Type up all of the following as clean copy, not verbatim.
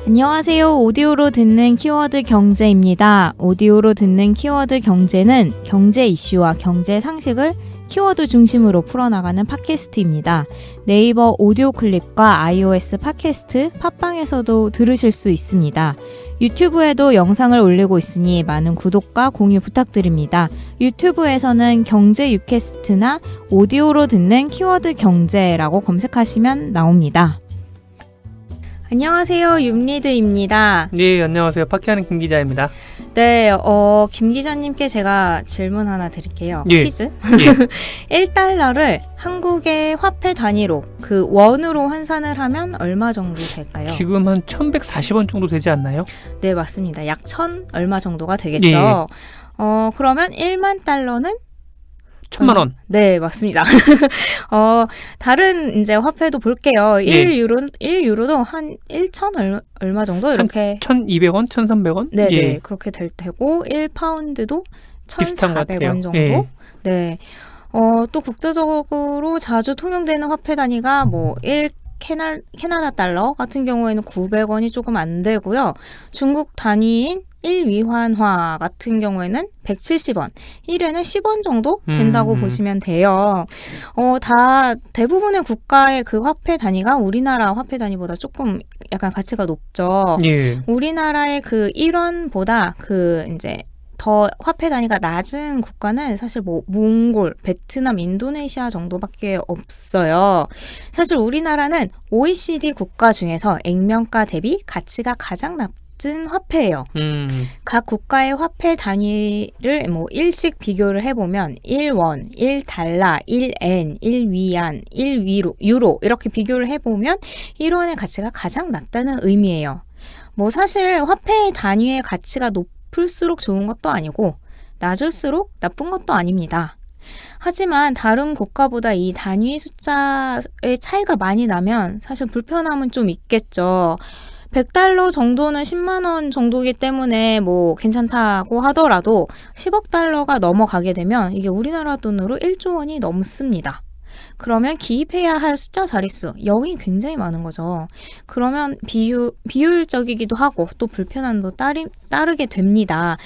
안녕하세요. 오디오로 듣는 키워드 경제입니다. 오디오로 듣는 키워드 경제는 경제 이슈와 경제 상식을 키워드 중심으로 풀어나가는 팟캐스트입니다. 네이버 오디오 클립과 iOS 팟캐스트, 팟빵에서도 들으실 수 있습니다. 유튜브에도 영상을 올리고 있으니 많은 구독과 공유 부탁드립니다. 유튜브에서는 경제 유캐스트나 오디오로 듣는 키워드 경제라고 검색하시면 나옵니다. 안녕하세요. 윤리드입니다. 네, 안녕하세요. 파키하는 김 기자입니다. 네, 김 기자님께 제가 질문 하나 드릴게요. 예. 퀴즈. 예. 1달러를 한국의 화폐 단위로 그 원으로 환산을 하면 얼마 정도 될까요? 지금 한 1140원 정도 되지 않나요? 네, 맞습니다. 약 1000 얼마 정도가 되겠죠. 그러면 1만 달러는 1000만 원. 네, 맞습니다. 다른 이제 화폐도 볼게요. 1유로도 한 1,000 얼마 정도 이렇게 1200원, 1300원? 네, 예. 네. 그렇게 될 테고 1파운드도 비슷한 것 1,400원 같아요. 정도. 예. 네. 또 국제적으로 자주 통용되는 화폐 단위가 뭐 캐나다 달러 같은 경우에는 900원이 조금 안 되고요. 중국 단위인 1위환화 같은 경우에는 170원, 1회는 10원 정도 된다고 보시면 돼요. 대부분의 국가의 그 화폐 단위가 우리나라 화폐 단위보다 조금 약간 가치가 높죠. 예. 우리나라의 그 1원보다 그 이제 더 화폐 단위가 낮은 국가는 사실 뭐 몽골, 베트남, 인도네시아 정도밖에 없어요. 사실 우리나라는 OECD 국가 중에서 액면가 대비 가치가 가장 낮은 화폐예요. 각 국가의 화폐 단위를 뭐 1씩 비교를 해보면 1원, 1달러, 1엔, 1위안, 1유로 이렇게 비교를 해보면 1원의 가치가 가장 낮다는 의미예요. 뭐 사실 화폐 단위의 가치가 높을수록 좋은 것도 아니고 낮을수록 나쁜 것도 아닙니다. 하지만 다른 국가보다 이 단위 숫자의 차이가 많이 나면 사실 불편함은 좀 있겠죠. 100달러 정도는 10만 원 정도이기 때문에 뭐 괜찮다고 하더라도 10억 달러가 넘어가게 되면 이게 우리나라 돈으로 1조 원이 넘습니다. 그러면 기입해야 할 숫자 자릿수 0이 굉장히 많은 거죠. 그러면 비효율적이기도 하고 또 불편함도 따르게 됩니다.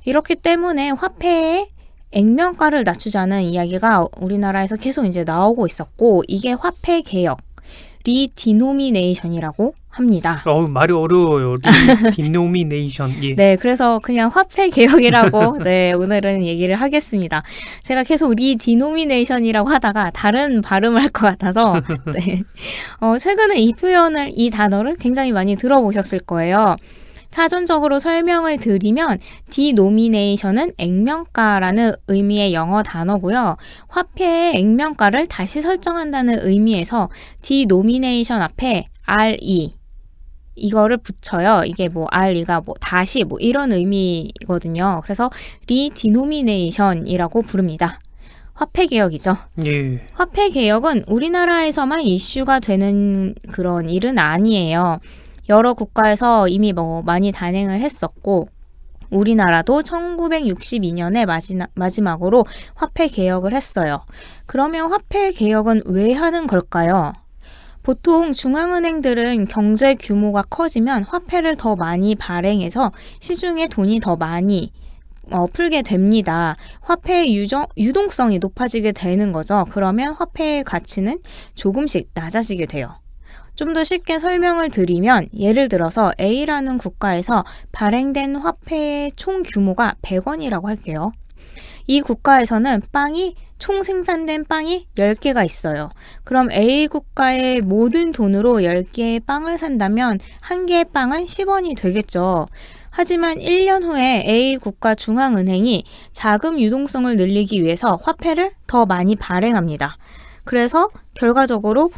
이렇기 때문에 화폐의 액면가를 낮추자는 이야기가 우리나라에서 계속 이제 나오고 있었고 이게 화폐 개혁, 리디노미네이션이라고 합니다. 말이 어려워요. 디노미네이션. 예. 네, 그래서 그냥 화폐 개혁이라고 네, 오늘은 얘기를 하겠습니다. 제가 계속 리디노미네이션이라고 하다가 다른 발음을 할 것 같아서 네. 최근에 이 단어를 굉장히 많이 들어보셨을 거예요. 사전적으로 설명을 드리면 디노미네이션은 액면가라는 의미의 영어 단어고요. 화폐의 액면가를 다시 설정한다는 의미에서 디노미네이션 앞에 RE 이거를 붙여요. 이게 뭐 RE가 뭐 다시 뭐 이런 의미거든요. 그래서 리디노미네이션이라고 부릅니다. 화폐 개혁이죠. 예. 화폐 개혁은 우리나라에서만 이슈가 되는 그런 일은 아니에요. 여러 국가에서 이미 뭐 많이 단행을 했었고 우리나라도 1962년에 마지막으로 화폐 개혁을 했어요. 그러면 화폐 개혁은 왜 하는 걸까요? 보통 중앙은행들은 경제 규모가 커지면 화폐를 더 많이 발행해서 시중에 돈이 더 많이 풀게 됩니다. 화폐의 유동성이 높아지게 되는 거죠. 그러면 화폐의 가치는 조금씩 낮아지게 돼요. 좀 더 쉽게 설명을 드리면 예를 들어서 A라는 국가에서 발행된 화폐의 총 규모가 100원이라고 할게요. 이 국가에서는 총 생산된 빵이 10개가 있어요. 그럼 A 국가의 모든 돈으로 10개의 빵을 산다면 한 개의 빵은 10원이 되겠죠. 하지만 1년 후에 A 국가 중앙은행이 자금 유동성을 늘리기 위해서 화폐를 더 많이 발행합니다. 그래서 결과적으로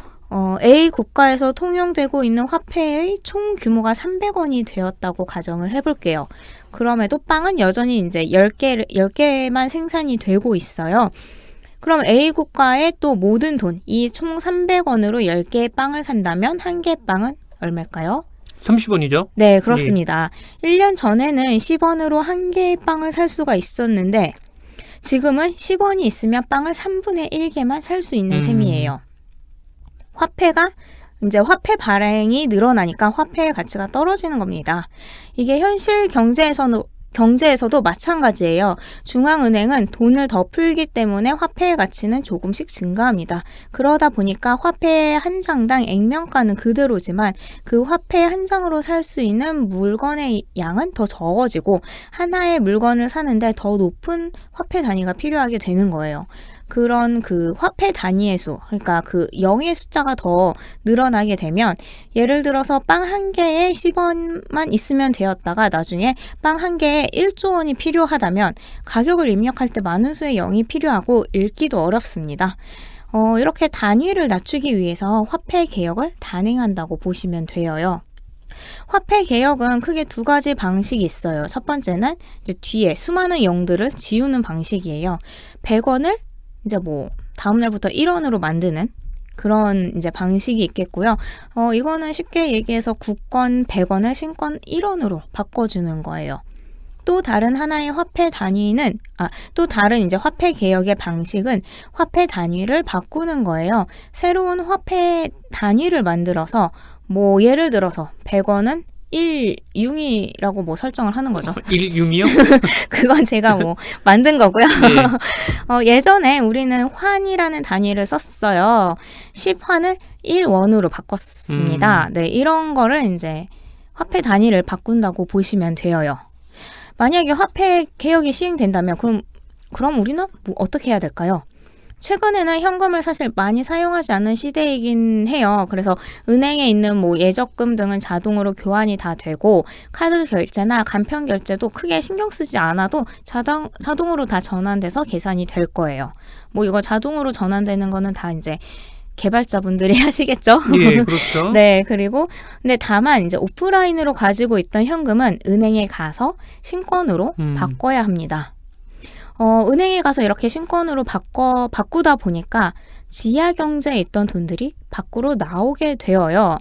A 국가에서 통용되고 있는 화폐의 총 규모가 300원이 되었다고 가정을 해볼게요. 그럼에도 빵은 여전히 이제 10개만 생산이 되고 있어요. 그럼 A 국가의 또 모든 돈, 이 총 300원으로 10개의 빵을 산다면 한 개의 빵은 얼마일까요? 30원이죠? 네, 그렇습니다. 1년 전에는 10원으로 한 개의 빵을 살 수가 있었는데 지금은 10원이 있으면 빵을 3분의 1개만 살 수 있는 셈이에요. 화폐가 이제 화폐 발행이 늘어나니까 화폐의 가치가 떨어지는 겁니다. 이게 현실 경제에서도 마찬가지예요. 중앙은행은 돈을 더 풀기 때문에 화폐의 가치는 조금씩 증가합니다. 그러다 보니까 화폐 한 장당 액면가는 그대로지만 그 화폐 한 장으로 살 수 있는 물건의 양은 더 적어지고 하나의 물건을 사는데 더 높은 화폐 단위가 필요하게 되는 거예요. 그런 그 화폐 단위의 수, 그러니까 그 0의 숫자가 더 늘어나게 되면 예를 들어서 빵 한 개에 10원만 있으면 되었다가 나중에 빵 한 개에 1조 원이 필요하다면 가격을 입력할 때 많은 수의 0이 필요하고 읽기도 어렵습니다. 이렇게 단위를 낮추기 위해서 화폐 개혁을 단행한다고 보시면 돼요. 화폐 개혁은 크게 두 가지 방식이 있어요. 첫 번째는 이제 뒤에 수많은 0들을 지우는 방식이에요. 100원을 이제 뭐 다음날부터 1원으로 만드는 그런 이제 방식이 있겠고요. 이거는 쉽게 얘기해서 국권 100원을 신권 1원으로 바꿔주는 거예요. 또 다른 하나의 화폐 단위는 또 다른 이제 화폐 개혁의 방식은 화폐 단위를 바꾸는 거예요. 새로운 화폐 단위를 만들어서 뭐 예를 들어서 100원은 1융이라고 뭐 설정을 하는 거죠. 1융이요? 그건 제가 뭐 만든 거고요. 네. 예전에 우리는 환이라는 단위를 썼어요. 10환을 1원으로 바꿨습니다. 네, 이런 거를 이제 화폐 단위를 바꾼다고 보시면 돼요. 만약에 화폐 개혁이 시행된다면 그럼 우리는 뭐 어떻게 해야 될까요? 최근에는 현금을 사실 많이 사용하지 않는 시대이긴 해요. 그래서 은행에 있는 뭐 예적금 등은 자동으로 교환이 다 되고 카드 결제나 간편 결제도 크게 신경 쓰지 않아도 자동으로 다 전환돼서 계산이 될 거예요. 뭐 이거 자동으로 전환되는 거는 다 이제 개발자분들이 하시겠죠? 예, 그렇죠. 네, 근데 다만 이제 오프라인으로 가지고 있던 현금은 은행에 가서 신권으로 바꿔야 합니다. 은행에 가서 이렇게 신권으로 바꾸다 보니까 지하 경제에 있던 돈들이 밖으로 나오게 되어요.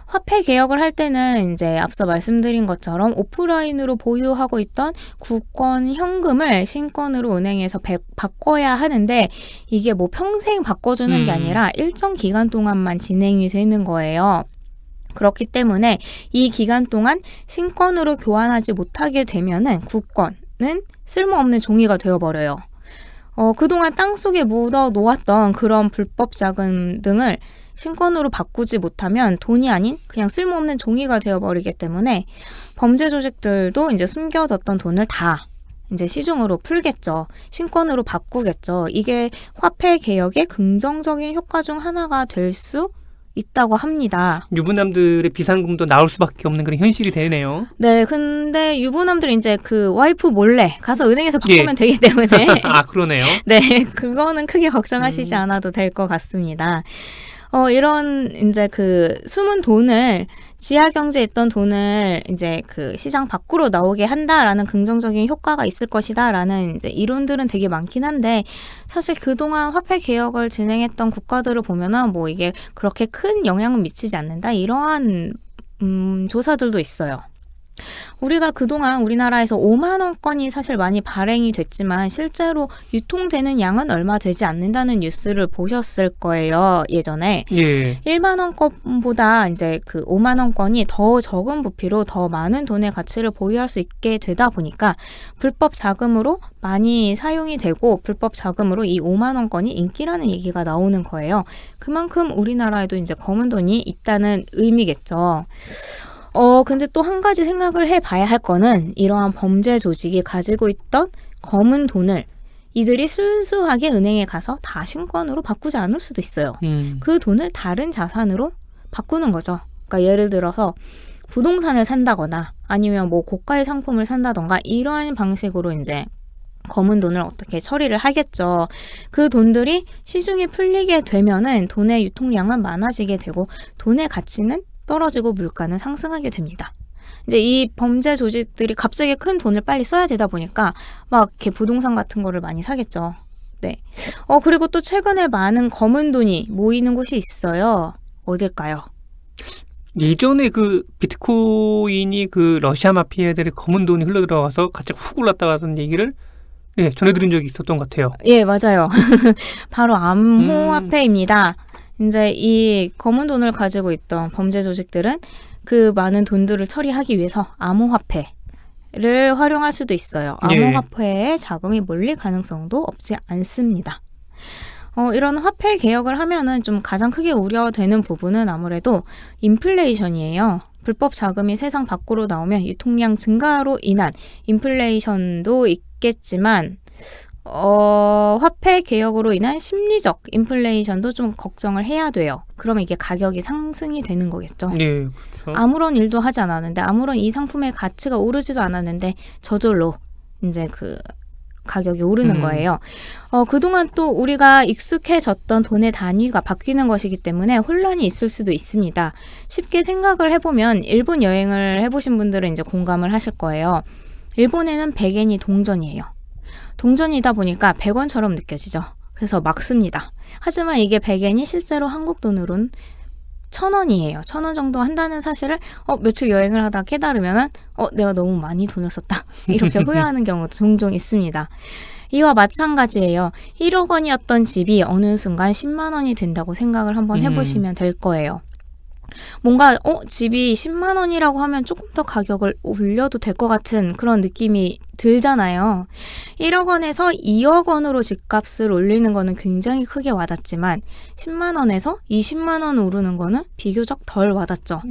화폐 개혁을 할 때는 이제 앞서 말씀드린 것처럼 오프라인으로 보유하고 있던 국권 현금을 신권으로 은행에서 바꿔야 하는데 이게 뭐 평생 바꿔주는 게 아니라 일정 기간 동안만 진행이 되는 거예요. 그렇기 때문에 이 기간 동안 신권으로 교환하지 못하게 되면은 국권은 쓸모없는 종이가 되어버려요. 그동안 땅속에 묻어 놓았던 그런 불법 자금 등을 신권으로 바꾸지 못하면 돈이 아닌 그냥 쓸모없는 종이가 되어버리기 때문에 범죄 조직들도 이제 숨겨뒀던 돈을 다 이제 시중으로 풀겠죠. 신권으로 바꾸겠죠. 이게 화폐 개혁의 긍정적인 효과 중 하나가 될 수 있다고 합니다. 유부남들의 비상금도 나올 수밖에 없는 그런 현실이 되네요. 네, 근데 유부남들이 이제 그 와이프 몰래 가서 은행에서 바꾸면 되기 때문에 그러네요. 네, 그거는 크게 걱정하시지 않아도 될 것 같습니다. 이런 이제 그 숨은 돈을 지하 경제에 있던 돈을 이제 그 시장 밖으로 나오게 한다라는 긍정적인 효과가 있을 것이다라는 이제 이론들은 되게 많긴 한데 사실 그동안 화폐 개혁을 진행했던 국가들을 보면은 뭐 이게 그렇게 큰 영향은 미치지 않는다 이러한 조사들도 있어요. 우리가 그동안 우리나라에서 5만 원권이 사실 많이 발행이 됐지만 실제로 유통되는 양은 얼마 되지 않는다는 뉴스를 보셨을 거예요. 예전에. 예. 1만 원권보다 이제 그 5만 원권이 더 적은 부피로 더 많은 돈의 가치를 보유할 수 있게 되다 보니까 불법 자금으로 많이 사용이 되고 불법 자금으로 이 5만 원권이 인기라는 얘기가 나오는 거예요. 그만큼 우리나라에도 이제 검은 돈이 있다는 의미겠죠. 근데 또 한 가지 생각을 해봐야 할 거는 이러한 범죄 조직이 가지고 있던 검은 돈을 이들이 순수하게 은행에 가서 다 신권으로 바꾸지 않을 수도 있어요. 그 돈을 다른 자산으로 바꾸는 거죠. 그러니까 예를 들어서 부동산을 산다거나 아니면 뭐 고가의 상품을 산다던가 이러한 방식으로 이제 검은 돈을 어떻게 처리를 하겠죠. 그 돈들이 시중에 풀리게 되면은 돈의 유통량은 많아지게 되고 돈의 가치는 떨어지고 물가는 상승하게 됩니다. 이제 이 범죄 조직들이 갑자기 큰 돈을 빨리 써야 되다 보니까 막 이렇게 부동산 같은 거를 많이 사겠죠. 네. 그리고 또 최근에 많은 검은 돈이 모이는 곳이 있어요. 어딜까요? 예전에 그 비트코인이 그 러시아 마피아들의 검은 돈이 흘러들어가서 갑자기 훅 올랐다는 얘기를 전해드린 적이 있었던 것 같아요. 예, 맞아요. 바로 암호화폐입니다. 이제 이 검은 돈을 가지고 있던 범죄 조직들은 그 많은 돈들을 처리하기 위해서 암호화폐를 활용할 수도 있어요. 암호화폐에 자금이 몰릴 가능성도 없지 않습니다. 이런 화폐 개혁을 하면은 좀 가장 크게 우려되는 부분은 아무래도 인플레이션이에요. 불법 자금이 세상 밖으로 나오면 유통량 증가로 인한 인플레이션도 있겠지만 화폐 개혁으로 인한 심리적 인플레이션도 좀 걱정을 해야 돼요. 그러면 이게 가격이 상승이 되는 거겠죠. 그렇죠. 아무런 일도 하지 않았는데, 아무런 이 상품의 가치가 오르지도 않았는데 저절로 이제 그 가격이 오르는 거예요. 그동안 또 우리가 익숙해졌던 돈의 단위가 바뀌는 것이기 때문에 혼란이 있을 수도 있습니다. 쉽게 생각을 해보면 일본 여행을 해보신 분들은 이제 공감을 하실 거예요. 일본에는 100엔이 동전이에요. 동전이다 보니까 100원처럼 느껴지죠. 그래서 막 씁니다. 하지만 이게 100엔이 실제로 한국 돈으로는 1,000원이에요. 1,000원 정도 한다는 사실을 며칠 여행을 하다 깨달으면은 내가 너무 많이 돈을 썼다. 이렇게 후회하는 경우도 종종 있습니다. 이와 마찬가지예요. 1억 원이었던 집이 어느 순간 10만 원이 된다고 생각을 한번 해보시면 될 거예요. 뭔가 집이 10만 원이라고 하면 조금 더 가격을 올려도 될 것 같은 그런 느낌이 들잖아요. 1억 원에서 2억 원으로 집값을 올리는 거는 굉장히 크게 와닿지만 10만 원에서 20만 원 오르는 거는 비교적 덜 와닿죠.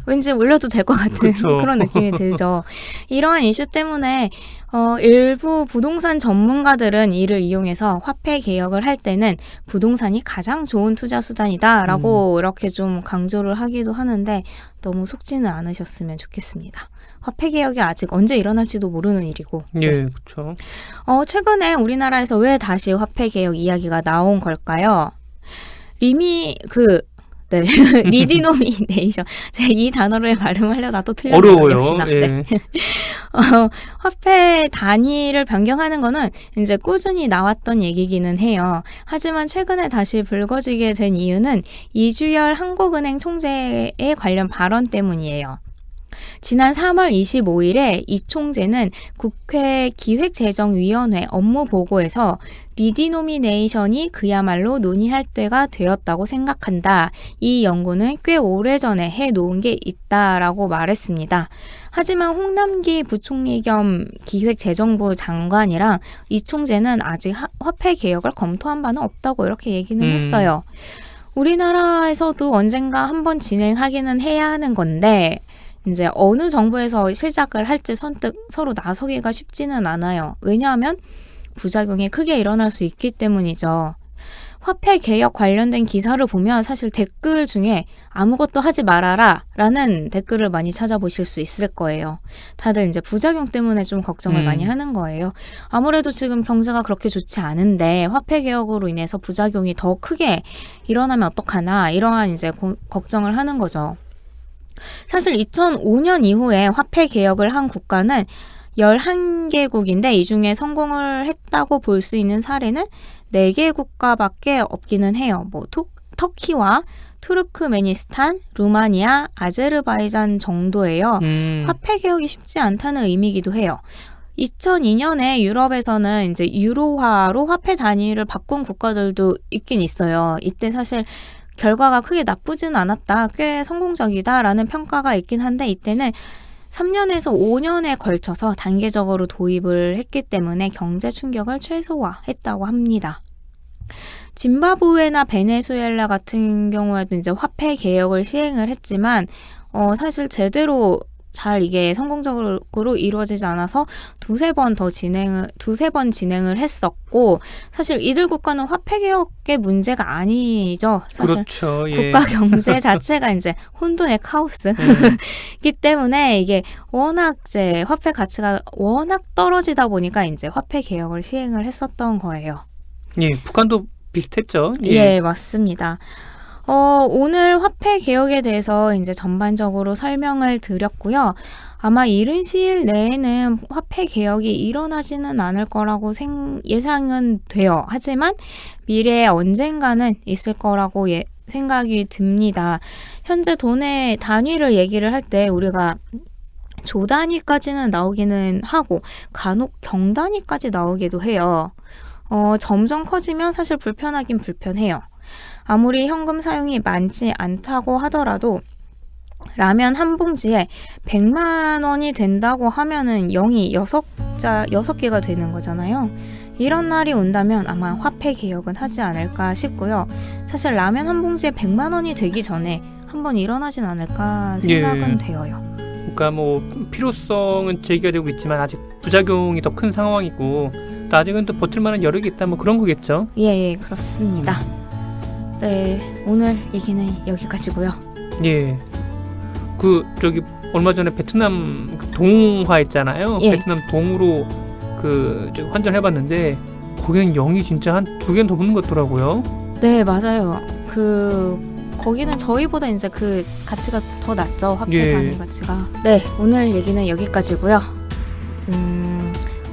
왠지 올려도 될 것 같은 그런 느낌이 들죠. 이러한 이슈 때문에 일부 부동산 전문가들은 이를 이용해서 화폐 개혁을 할 때는 부동산이 가장 좋은 투자 수단이다라고 이렇게 좀 강조를 하기도 하는데 너무 속지는 않으셨으면 좋겠습니다. 화폐 개혁이 아직 언제 일어날지도 모르는 일이고. 그렇죠. 최근에 우리나라에서 왜 다시 화폐 개혁 이야기가 나온 걸까요? 리디노미네이션. 제가 이 단어를 발음하려다 또 틀렸네요. 어려워요. 화폐 단위를 변경하는 거는 이제 꾸준히 나왔던 얘기기는 해요. 하지만 최근에 다시 불거지게 된 이유는 이주열 한국은행 총재의 관련 발언 때문이에요. 지난 3월 25일에 이 총재는 국회 기획재정위원회 업무 보고에서 리디노미네이션이 그야말로 논의할 때가 되었다고 생각한다. 이 연구는 꽤 오래전에 해놓은 게 있다라고 말했습니다. 하지만 홍남기 부총리 겸 기획재정부 장관이랑 이 총재는 아직 화폐 개혁을 검토한 바는 없다고 이렇게 얘기는 했어요. 우리나라에서도 언젠가 한번 진행하기는 해야 하는 건데 이제 어느 정부에서 시작을 할지 선뜻 서로 나서기가 쉽지는 않아요. 왜냐하면 부작용이 크게 일어날 수 있기 때문이죠. 화폐 개혁 관련된 기사를 보면 사실 댓글 중에 아무것도 하지 말아라 라는 댓글을 많이 찾아보실 수 있을 거예요. 다들 이제 부작용 때문에 좀 걱정을 많이 하는 거예요. 아무래도 지금 경제가 그렇게 좋지 않은데 화폐 개혁으로 인해서 부작용이 더 크게 일어나면 어떡하나 이러한 이제 걱정을 하는 거죠. 사실 2005년 이후에 화폐 개혁을 한 국가는 11개국인데 이 중에 성공을 했다고 볼 수 있는 사례는 4개 국가밖에 없기는 해요. 터키와 투르크메니스탄, 루마니아, 아제르바이잔 정도예요. 화폐 개혁이 쉽지 않다는 의미이기도 해요. 2002년에 유럽에서는 이제 유로화로 화폐 단위를 바꾼 국가들도 있긴 있어요. 이때 사실 결과가 크게 나쁘진 않았다. 꽤 성공적이다라는 평가가 있긴 한데 이때는 3년에서 5년에 걸쳐서 단계적으로 도입을 했기 때문에 경제 충격을 최소화했다고 합니다. 짐바브웨나 베네수엘라 같은 경우에도 이제 화폐 개혁을 시행을 했지만 사실 제대로 잘 이게 성공적으로 이루어지지 않아서 두세 번 진행을 했었고 사실 이들 국가는 화폐 개혁의 문제가 아니죠. 사실 그렇죠. 국가 경제 자체가 이제 혼돈의 카오스이기 때문에 이게 워낙 이제 화폐 가치가 워낙 떨어지다 보니까 이제 화폐 개혁을 시행을 했었던 거예요. 북한도 비슷했죠. 맞습니다. 오늘 화폐 개혁에 대해서 이제 전반적으로 설명을 드렸고요. 아마 이른 시일 내에는 화폐 개혁이 일어나지는 않을 거라고 예상은 돼요. 하지만 미래에 언젠가는 있을 거라고 생각이 듭니다. 현재 돈의 단위를 얘기를 할 때 우리가 조 단위까지는 나오기는 하고 간혹 경 단위까지 나오기도 해요. 점점 커지면 사실 불편하긴 불편해요. 아무리 현금 사용이 많지 않다고 하더라도 라면 한 봉지에 100만 원이 된다고 하면은 0이 6개가 되는 거잖아요. 이런 날이 온다면 아마 화폐 개혁은 하지 않을까 싶고요. 사실 라면 한 봉지에 100만 원이 되기 전에 한번 일어나진 않을까 생각은 되어요. 그러니까 뭐 필요성은 제기가 되고 있지만 아직 부작용이 더 큰 상황이고 또 아직은 또 버틸 만한 여력이 있다 뭐 그런 거겠죠. 예, 그렇습니다. 네, 오늘 얘기는 여기까지고요. 예. 그 저기 얼마 전에 베트남 그 동화 있잖아요. 예. 베트남 동으로 저 환전해봤는데 거기는 0이 진짜 한 2개는 더 붙는 것 같더라고요. 네, 맞아요. 거기는 저희보다 이제 그 가치가 더 낮죠. 화폐 예. 단위 가치가. 네, 오늘 얘기는 여기까지고요.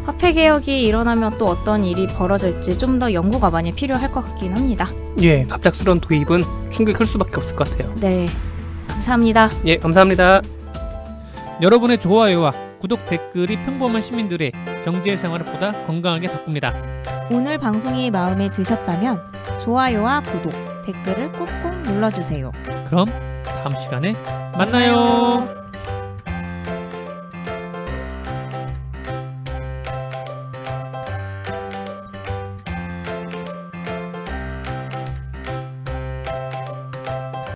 화폐 개혁이 일어나면 또 어떤 일이 벌어질지 좀 더 연구가 많이 필요할 것 같긴 합니다. 예, 갑작스러운 도입은 충격이 클 수밖에 없을 것 같아요. 네, 감사합니다. 예, 감사합니다. 여러분의 좋아요와 구독 댓글이 평범한 시민들의 경제 생활을 보다 건강하게 바꿉니다. 오늘 방송이 마음에 드셨다면 좋아요와 구독, 댓글을 꾹꾹 눌러주세요. 그럼 다음 시간에 만나요.